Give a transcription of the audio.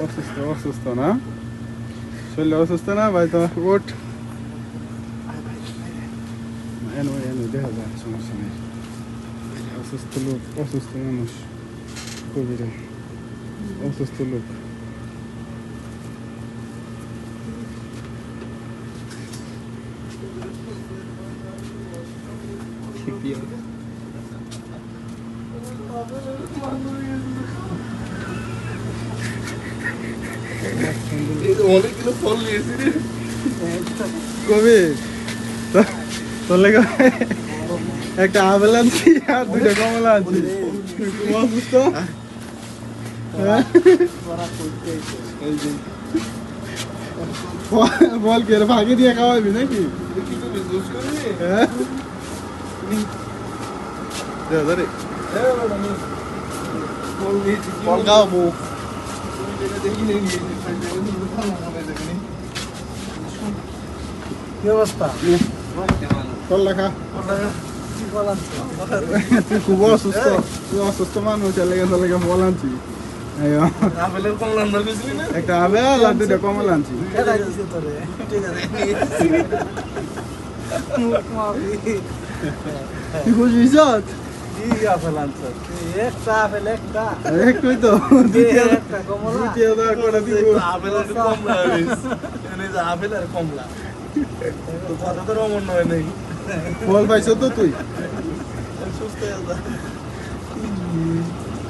অসুস্থ অসুস্থ না শরীর অসুস্থ না ভাই তো ওঠ এনো এনো দেখা যায় সমস্যা নেই অসুস্থ লোক অসুস্থ মানুষ খুবই অসুস্থ লোক অনেকগুলো ফল নিয়েছি রে কবি তোর লেগে একটা আপেল আনছি আর দুইটা কমলা আনছি অসুস্থ বল কি ভাগে দিয়ে খাওয়াবি নাকি হ্যাঁ ফল খাওয়াবো কি অবস্থা ফল লেখা তুই খুব অসুস্থ তুই অসুস্থ মানুষ লেগে ফল আনছি আপেলের কমলা আনতে গেছিলি না একটা আপেল আর দুইটা কমলা আনছি তুই খুশি হইছ একটুই তো আপেল আর কমলা তো কথা তো রমন নয় নাই ফল পাইছ তো তুই সুস্থ হয়ে যা